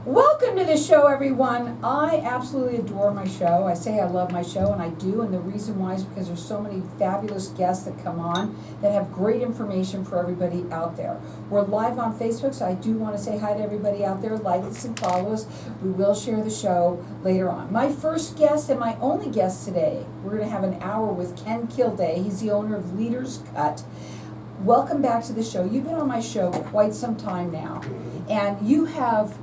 Welcome to the show, everyone. I absolutely adore my show. I say I love my show, and I do, and the reason why is because there's so many fabulous guests that come on that have great information for everybody out there. We're live on Facebook, so I do want to say hi to everybody out there. Like us and follow us. We will share the show later on. My first guest and my only guest today, we're going to have an hour with Ken KILDAY. He's the owner of Leaders Cut. Welcome back to the show. You've been on my show quite some time now, and you have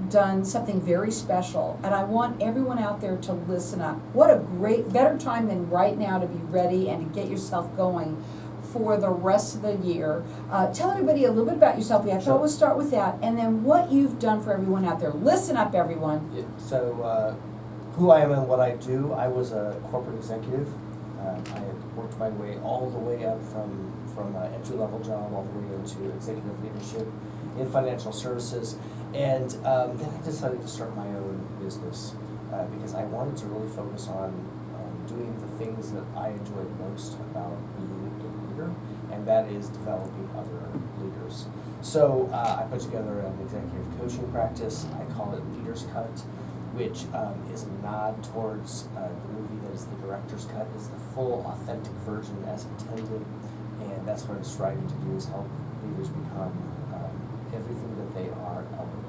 done something very special, and I want everyone out there to listen up. What a better time than right now to be ready and to get yourself going for the rest of the year. Tell everybody a little bit about yourself. We have to always start with that, and then what you've done for everyone out there. Listen up, everyone. Yeah, so who I am and what I do, I was a corporate executive. I had worked my way all the way up from an entry-level job all the way into executive leadership in financial services. And then I decided to start my own business because I wanted to really focus on doing the things that I enjoyed most about being a leader, and that is developing other leaders. So I put together an executive coaching practice. I call it Leaders Cut, which is a nod towards the movie that is the director's cut. It's the full, authentic version as intended, and that's what I'm striving to do, is help leaders become everything that they are elevated.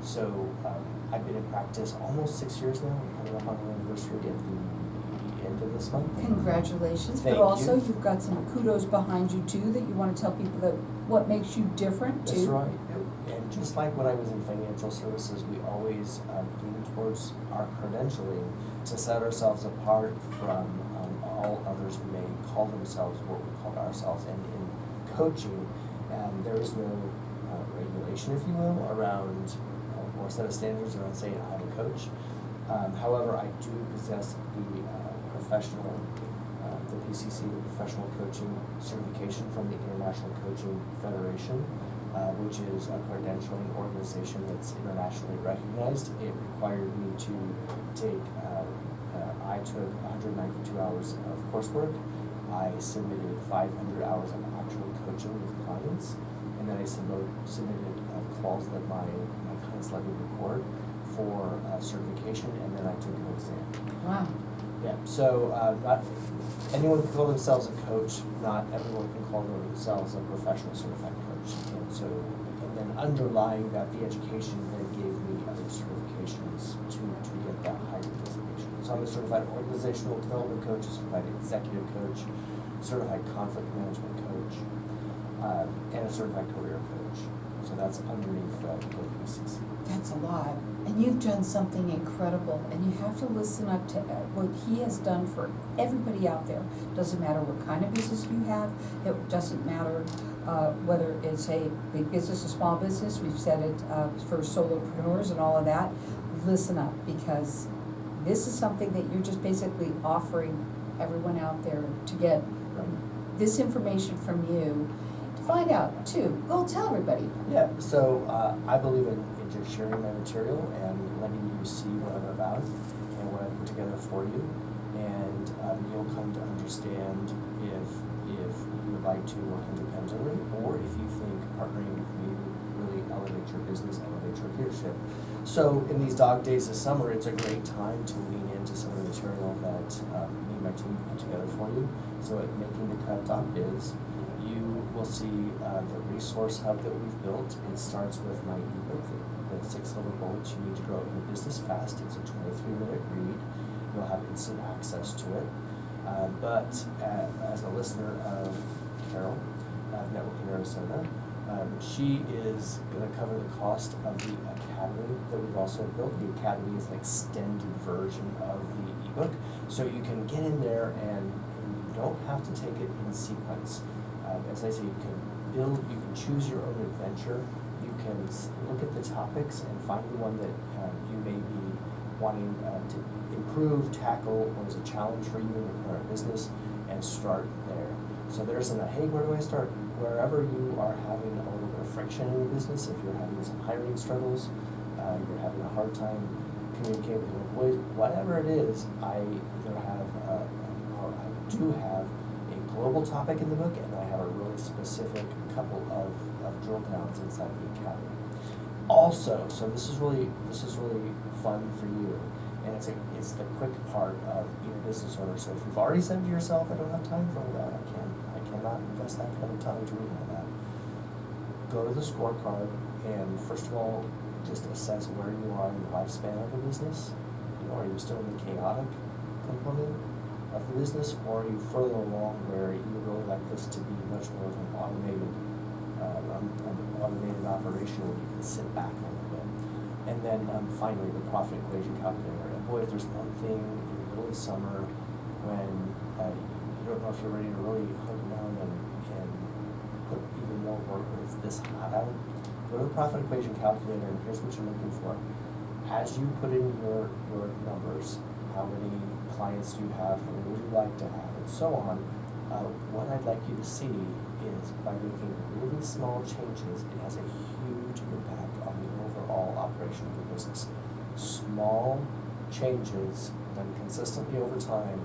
So I've been in practice almost 6 years now. We're coming up on the anniversary at the end of this month. Congratulations. Thank but also you. You've got some kudos behind you too that you want to tell people that what makes you different too. That's right. And just like when I was in financial services, we always lean towards our credentialing to set ourselves apart from all others who may call themselves what we call ourselves. And in coaching, there is no regulation, if you will, around or set of standards around saying I'm a coach. However, I do possess the professional, the PCC, the Professional Coaching Certification from the International Coaching Federation, which is a credentialing organization that's internationally recognized. It required me to take, I took 192 hours of coursework. I submitted 500 hours of actual coaching with clients, and then I submitted calls that my clients let me record for certification, and then I took an exam. Wow. Yeah, so not anyone can call themselves a coach, not everyone can call themselves a professional certified coach. And then underlying that, the education then gave me other certifications to get that higher designation. So I'm a certified organizational development coach, a certified executive coach, certified conflict management coach, and a certified career coach. So that's underneath the PCC. That's a lot. And you've done something incredible, and you have to listen up to what he has done for everybody out there. Doesn't matter what kind of business you have. It doesn't matter whether it's a big business or small business. We've said it for solopreneurs and all of that. Listen up, because this is something that you're just basically offering everyone out there to get this information from you. Find out too. Go tell everybody. Yeah, so I believe in just sharing my material and letting you see what I'm about and what I put together for you, and you'll come to understand if you would like to work independently, or if you think partnering with me would really elevate your business, elevate your leadership. So in these dog days of summer, it's a great time to lean into some of the material that me and my team put together for you. So at makingthecut.biz, you will see the resource hub that we've built. It starts with my ebook, the 6 Little Bullets You Need to Grow Your Business Fast. It's a 23-minute read. You'll have instant access to it. But as a listener of Carol of Network in Arizona, she is going to cover the cost of the academy that we've also built. The academy is an extended version of the ebook, so you can get in there and you don't have to take it in sequence. As I say, you can choose your own adventure. You can look at the topics and find the one that you may be wanting to improve, tackle, or is a challenge for you in your current business, and start there. So there isn't a, hey, where do I start? Wherever you are having a little bit of friction in your business, if you're having some hiring struggles, you're having a hard time communicating with your employees, whatever it is, I do have a global topic in the book, and I have a really specific couple of drill downs inside the academy. Also, so this is really fun for you, and it's the quick part of being a business owner. So if you've already said to yourself, I don't have time for all that, I cannot invest that kind of time to read all that. Go to the scorecard and first of all, just assess where you are in the lifespan of the business. You know, are you still in the chaotic component of the business, or are you further along where you would really like this to be much more of an automated operation where you can sit back a little bit. And then finally, the profit equation calculator. And boy, if there's one thing in the middle of summer when you don't know if you're ready to really hunker down and put even more work when it's this hot out, go to the profit equation calculator and here's what you're looking for. As you put in your numbers, how many clients do you have, how many would you like to have, and so on, what I'd like you to see is by making really small changes, it has a huge impact on the overall operation of the business. Small changes done consistently over time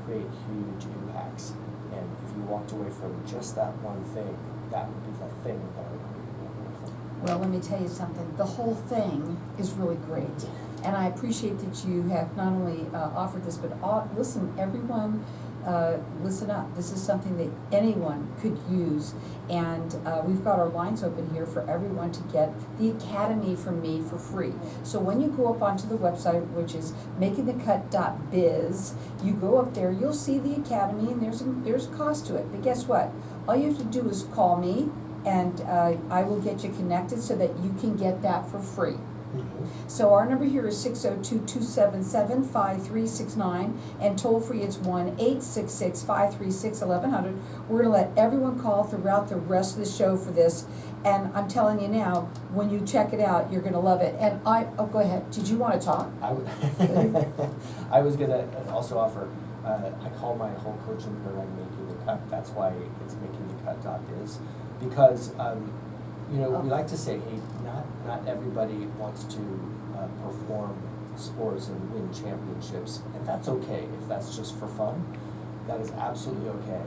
create huge impacts. And if you walked away from just that one thing, that would be the thing that I would really work with. Well, let me tell you something, the whole thing is really great. And I appreciate that you have not only offered this, but listen, everyone, listen up. This is something that anyone could use. And we've got our lines open here for everyone to get the Academy from me for free. So when you go up onto the website, which is makingthecut.biz, you go up there, you'll see the Academy, and there's a cost to it. But guess what? All you have to do is call me, and I will get you connected so that you can get that for free. So our number here is 602-277-5369, and toll free it's 1-866-536-1100. We're going to let everyone call throughout the rest of the show for this, and I'm telling you now, when you check it out, you're going to love it. And go ahead. Did you want to talk? I was going to also offer, I call my whole coaching program Making the Cut. That's why it's makingthecut.biz, because you know, we like to say, hey, not everybody wants to perform sports and win championships, and that's okay if that's just for fun. That is absolutely okay.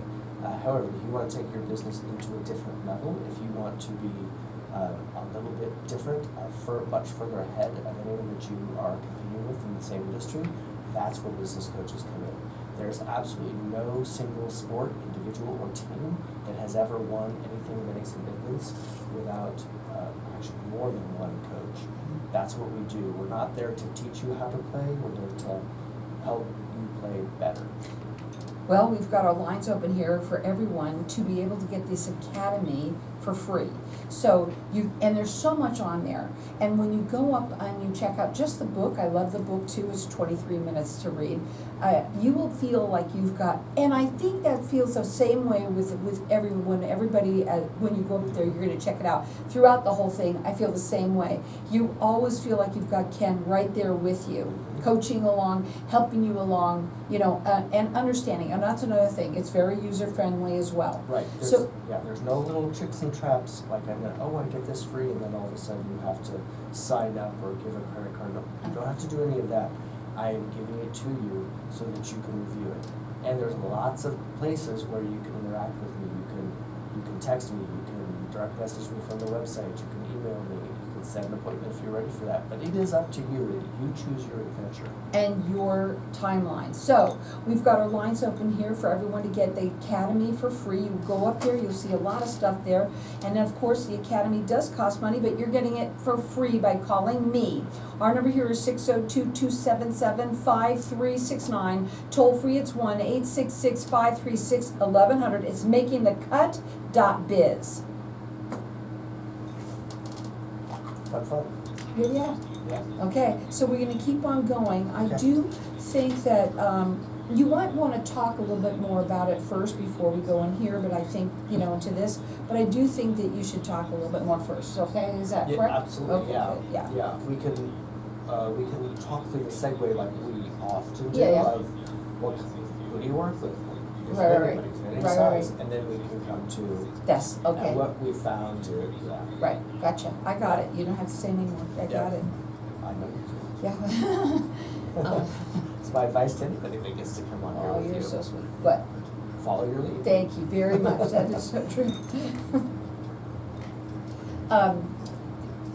However, if you want to take your business into a different level, if you want to be a little bit different, much further ahead of anyone that you are competing with in the same industry, that's where business coaches come in. There's absolutely no single sport, individual, or team that has ever won anything that makes a difference without actually more than one coach. That's what we do. We're not there to teach you how to play, we're there to help you play better. Well, we've got our lines open here for everyone to be able to get this Academy for free. So and there's so much on there. And when you go up and you check out just the book, I love the book too, it's 23 minutes to read. You will feel like you've got, and I think that feels the same way with everyone, everybody, when you go up there, you're going to check it out. Throughout the whole thing, I feel the same way. You always feel like you've got Ken right there with you, coaching along, helping you along, you know, and understanding. And that's another thing, it's very user-friendly as well. Right. There's no little tricks and traps like I get this free, and then all of a sudden you have to sign up or give a credit card. No, you don't have to do any of that. I am giving it to you so that you can review it. And there's lots of places where you can interact with me. You can text me, you can direct message me from the website, you can email me, you can set an appointment if you're ready for that. But it is up to you. You choose your adventure. And your timeline. So we've got our lines open here for everyone to get the Academy for free. You go up there, you'll see a lot of stuff there. And then of course the Academy does cost money, but you're getting it for free by calling me. Our number here is 602-277-5369. Toll free it's 1-866-536-1100. It's makingthecut.biz. Fun. Yeah. Yeah. Okay, so we're going to keep on going. I Okay. do think that you might want to talk a little bit more about it first before we go in here, but I think, into this. But I do think that you should talk a little bit more first, okay? Is that correct? Absolutely, Okay, yeah. good, yeah. Yeah, we can talk through the segue like we often do Yeah. of who do you work with? Is Right, right, everybody, is any right, size? right. And then we can come to That's, okay. and what we found is Right, gotcha. I got it. You don't have to say anymore. I got it. I know you do. Yeah. It's my advice to anybody that gets to come on here Oh, with you're you. so sweet. What? Follow your lead. Thank you very much. That is so true.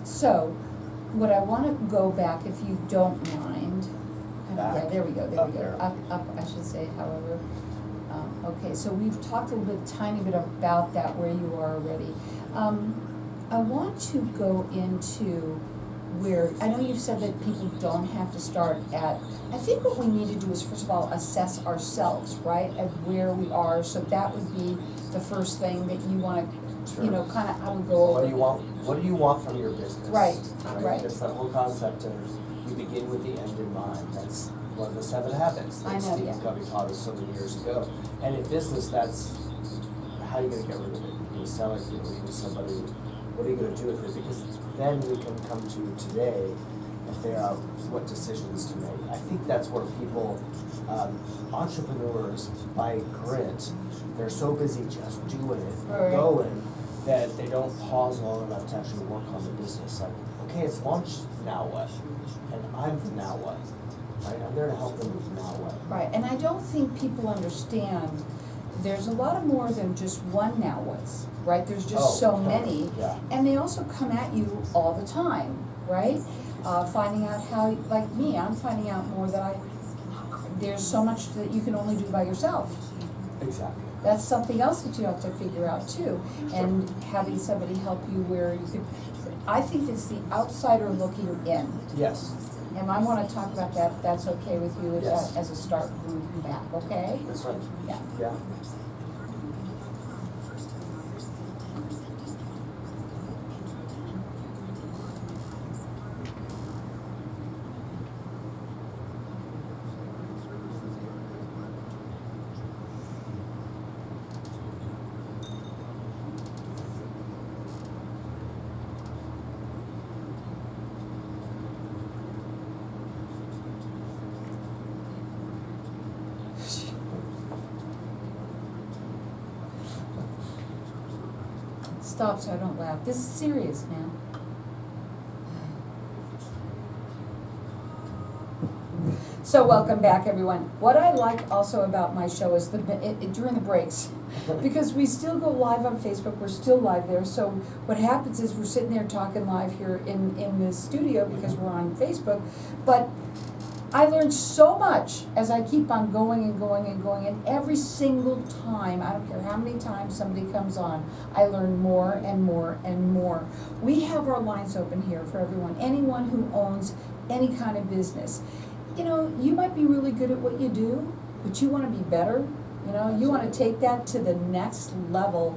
So, what I wanna go back, if you don't mind, yeah, Back? there we go, Up here. up, I should say, however. Okay, so we've talked a little bit, tiny bit about that, where you are already. I want to go into where, I know you've said that people don't have to start at, I think what we need to do is, first of all, assess ourselves, right, at where we are, so that would be the first thing that you wanna, you know, kinda, I would go over. What do you want from your business? Right, right. It's that whole concept of you begin with the end in mind. That's one of the 7 habits I that know, Stephen yeah. Covey taught us so many years ago. And in business, that's, how are you gonna get rid of it? You're gonna sell it, you're gonna leave it to somebody, what are you gonna do with it? Because then we can come to today and figure out what decisions to make. I think that's where people, entrepreneurs, by grit, they're so busy just doing it, Right. going, that they don't pause long enough to actually work on the business. Like, okay, it's launched, now what? And I'm the now what, right? I'm there to help them with now what. Right, and I don't think people understand, there's a lot of more than just one now what's, right? There's just so many. Yeah. And they also come at you all the time, right? Finding out how, like me, I'm finding out more that there's so much that you can only do by yourself. Exactly. That's something else that you have to figure out too. And having somebody help you where you could, I think it's the outsider looking in. Yes, And I wanna talk about that, if that's okay with you, Yes. as a start moving back, okay? that's right. Yeah. Yeah. Stop so I don't laugh. This is serious, man. So welcome back, everyone. What I like also about my show is during the breaks, because we still go live on Facebook. We're still live there. So what happens is we're sitting there talking live here in the studio because we're on Facebook, but I learned so much as I keep on going and going and going, and every single time, I don't care how many times somebody comes on, I learn more and more and more. We have our lines open here for everyone, anyone who owns any kind of business. You know, you might be really good at what you do, but you want to be better. You know, you want to take that to the next level.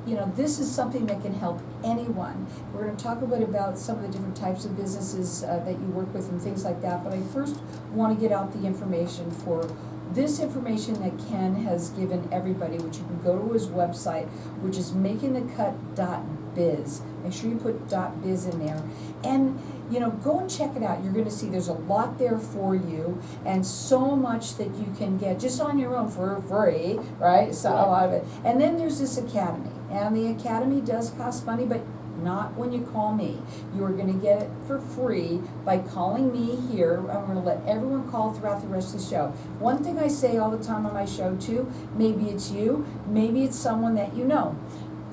You know, this is something that can help anyone. We're going to talk a bit about some of the different types of businesses that you work with and things like that, but I first want to get out the information for this information that Ken has given everybody, which you can go to his website, which is makingthecut.biz. Make sure you put .biz in there. And, you know, go and check it out. You're going to see there's a lot there for you and so much that you can get just on your own for free, right? So a lot of it. And then there's this academy. And the academy does cost money, but not when you call me. You are going to get it for free by calling me here. I'm going to let everyone call throughout the rest of the show. One thing I say all the time on my show too, maybe it's you, maybe it's someone that you know.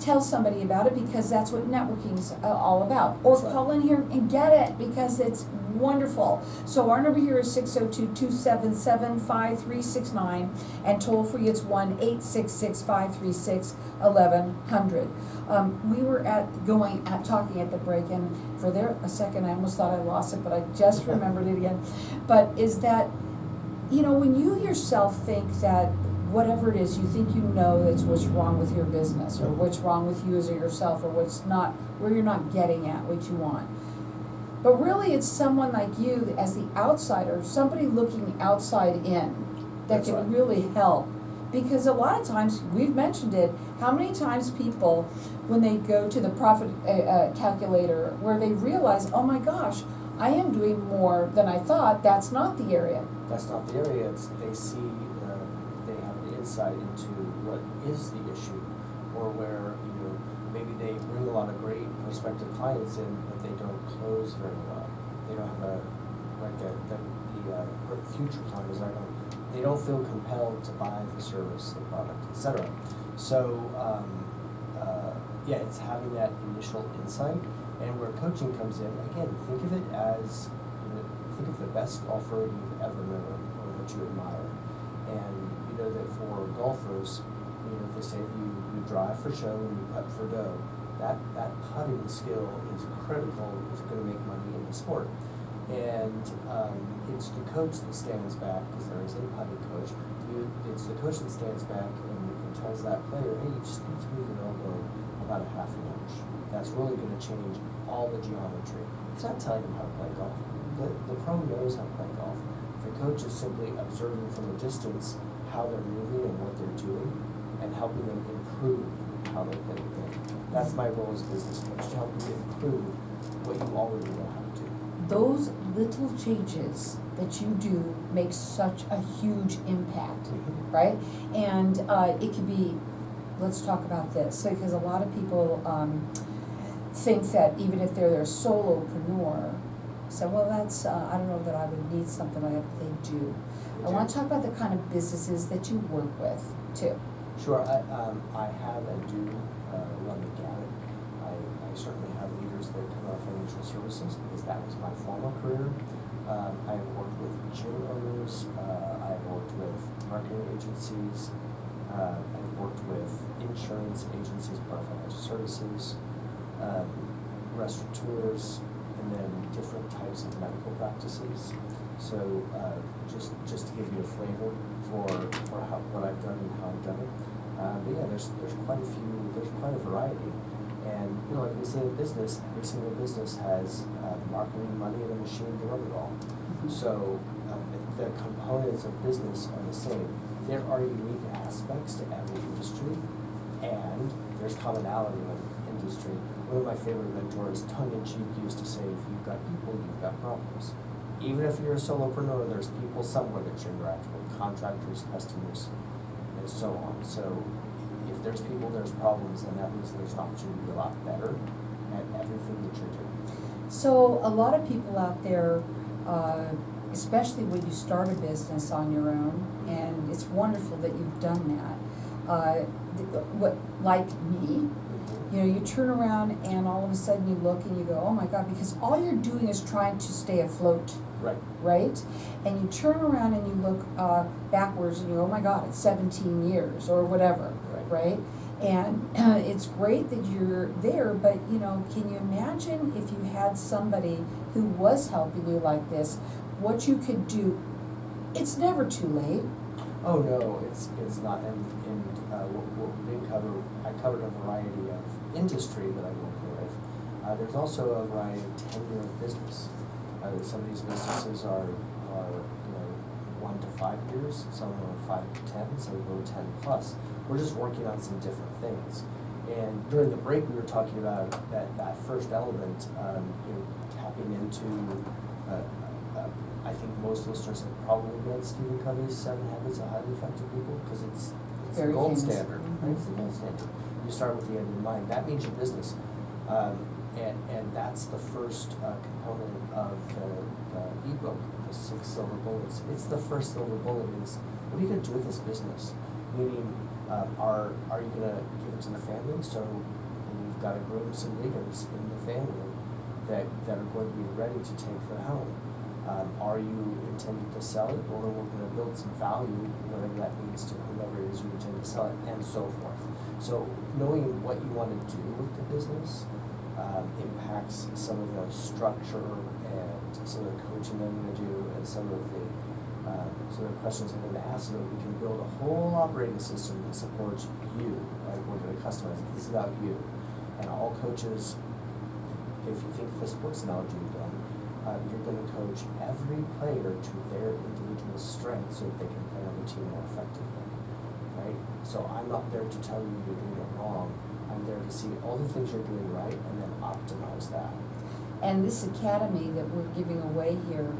Tell somebody about it because that's what networking is all about. Or That's right. call in here and get it because it's wonderful. So our number here is 602-277-5369 and toll free it's 1-866-536-1100. We were talking at the break, and for a second I almost thought I lost it, but I just remembered it again. But is that, you know, when you yourself think that whatever it is, you think you know that's what's wrong with your business, or what's wrong with you as yourself, or what's not, where you're not getting at what you want. But really it's someone like you as the outsider, somebody looking outside in, that That's can right. really help. Because a lot of times, we've mentioned it, how many times people, when they go to the profit calculator, where they realize, oh my gosh, I am doing more than I thought, that's not the area. That's not the area. They see, they have an insight into what is the issue, or where, you know, maybe they bring a lot of great prospective clients in, but they don't close very well. They don't have the future clients, they don't feel compelled to buy the service, the product, etc. So, yeah, it's having that initial insight And where coaching comes in, again, think of it as, think of the best golfer you've ever known or that you admire. And you know that for golfers, they say you drive for show and you putt for dough. That putting skill is critical if you're going to make money in the sport. And it's the coach that stands back, because there is a putting coach. It's the coach that stands back and tells that player, hey, you just need to move your elbow about a half an inch. That's really going to change all the geometry. It's not telling them how to play golf. The pro knows how to play golf. The coach is simply observing from a distance how they're moving and what they're doing, and helping them improve how they play the game. That's my role as a business coach, to help you improve what you already know how to do. Those little changes that you do make such a huge impact, right? And it could be, let's talk about this, because a lot of people think that even if they're a solopreneur, so well that's, I don't know that I would need something like that, but they do. I want to talk about the kind of businesses that you work with too. Sure, I have and do run the gamut. I certainly have leaders that come out of financial services, because that was my former career. I've worked with gym owners, I've worked with marketing agencies, I've worked with insurance agencies, part of financial services, restaurateurs, and then different types of medical practices. So just to give you a flavor for what I've done and how I've done it. But yeah, there's quite a variety. And like we say in business, every single business has marketing, money, and a machine to run it all. So the components of business are the same. There are unique aspects to every industry, and there's commonality in every industry. One of my favorite mentors, tongue-in-cheek, used to say, if you've got people, you've got problems. Even if you're a solopreneur, there's people somewhere that you interact with, contractors, customers, and so on. So if there's people, there's problems, and that means there's an opportunity to be a lot better at everything that you're doing. So a lot of people out there, especially when you start a business on your own, and it's wonderful that you've done that. Like me, you turn around and all of a sudden you look and you go, oh my God, because all you're doing is trying to stay afloat. Right. Right? And you turn around and you look backwards and you go, oh my God, it's 17 years or whatever. Right? And it's great that you're there, but can you imagine if you had somebody who was helping you like this, what you could do? It's never too late. Oh no, it's not. And what we did cover, I covered a variety of industry that I work with. There's also a variety of tenure of business. Some of these businesses are 1 to 5 years, some are 5 to 10, some go 10 plus. We're just working on some different things. And during the break, we were talking about that first element, tapping into. I think most listeners have probably read Stephen Covey's 7 Habits of Highly Effective People, because it's the gold standard. Right? It's the gold standard. You start with the end in mind. That means your business. And that's the first component of the ebook, the 6 silver bullets. It's the first silver bullet is, what are you going to do with this business? Meaning, are you going to give it to the family? So you've got to groom some leaders in the family that are going to be ready to take the helm. Are you intending to sell it? Well, then we're going to build some value, whatever that means to whoever it is you intend to sell it, and so forth. So knowing what you want to do with the business impacts some of the structure and some of the coaching I'm going to do, and some of the questions I'm going to ask, so that we can build a whole operating system that supports you. Like, we're going to customize it. This is about you. And all coaches, if you think of the sports analogy again, you're going to coach every player to their individual strengths so that they can play on the team more effectively, right? So I'm not there to tell you you're doing it wrong. I'm there to see all the things you're doing right and then optimize that. And this academy that we're giving away here,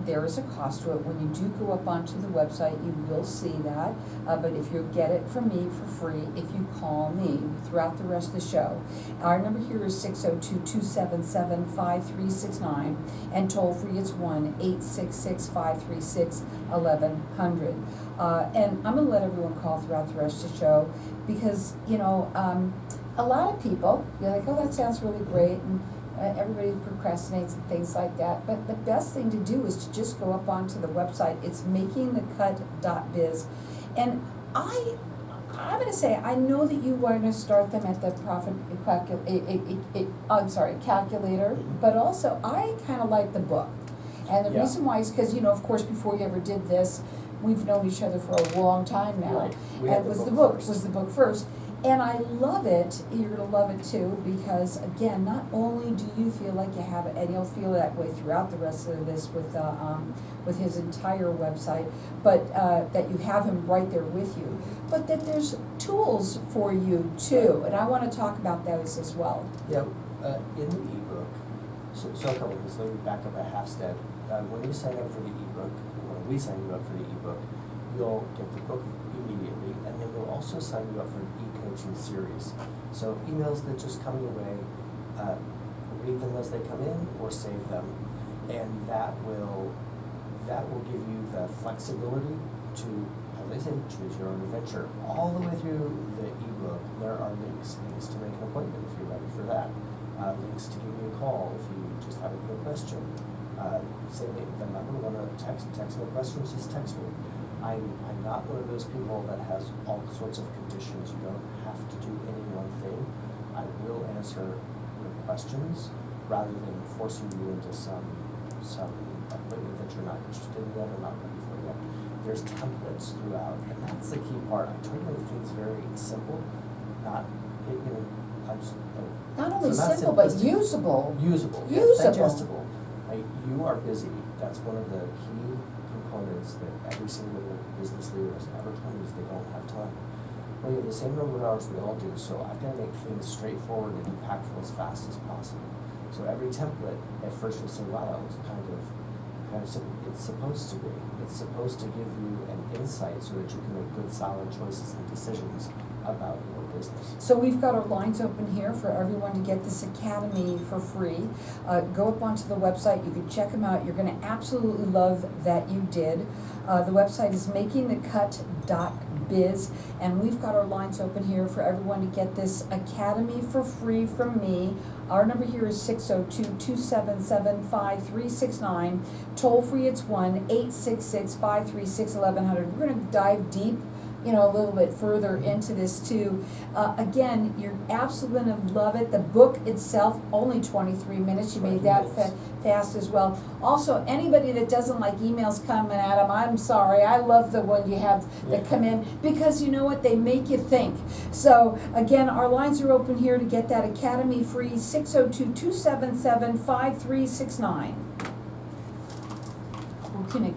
there is a cost to it. When you do go up onto the website, you will see that. But if you get it from me for free, if you call me throughout the rest of the show, our number here is 602-277-5369, and toll free it's 1-866-536-1100. And I'm going to let everyone call throughout the rest of the show, because a lot of people, you're like, oh, that sounds really great, and Everybody procrastinates and things like that, but the best thing to do is to just go up onto the website. It's makingthecut.biz. And I'm gonna say, I know that you want to start them at the calculator, but also I kinda like the book. And the Yeah. reason why is because, of course, before you ever did this, we've known each other for a long time now. Right. We And had it the was book first. was the book first. And I love it, you're gonna love it too, because again, not only do you feel like you have it, and you'll feel that way throughout the rest of this with his entire website, but, that you have him right there with you, but that there's tools for you too, and I wanna talk about those as well. Yeah, in the ebook, so a couple of things, let me back up a half step. When you sign up for the ebook, when we sign you up for the ebook, you'll get the book immediately, and then we'll also sign you up for an e-coaching series. So emails that just come your way, read them as they come in or save them, and that will give you the flexibility to, as I said, choose your own adventure. All the way through the ebook, there are links to make an appointment if you're ready for that, links to give me a call if you just have a quick question. Say the number, want to text me questions, just text me. I'm not one of those people that has all sorts of conditions. You don't have to do any one thing. I will answer your questions rather than forcing you into some appointment that you're not interested in yet or not ready for yet. There's templates throughout, and that's the key part. I try to make things very simple, not Not only so not simple, but simplistic. usable. Usable, yeah, Usable. digestible. You are busy. That's one of the key components that every single business leader has ever told me is they don't have time. Well, you have the same number of hours we all do, so I've got to make things straightforward and impactful as fast as possible. So every template, at first you'll say, wow, that was kind of simple. It's supposed to be. It's supposed to give you an insight so that you can make good, solid choices and decisions about your business. So we've got our lines open here for everyone to get this academy for free. Go up onto the website, you can check them out. You're gonna absolutely love that you did. The website is makingthecut.biz, and we've got our lines open here for everyone to get this academy for free from me. Our number here is 602-277-5369. Toll free, it's 1-866-536-1100. We're gonna dive deep, a little bit further into this too. Again, you're absolutely gonna love it. The book itself, only 23 minutes. You made that fast as well. Also, anybody that doesn't like emails coming at them, I'm sorry. I love the one you have that come in, because you know what? They make you think. So again, our lines are open here to get that academy free, 602-277-5369. We're gonna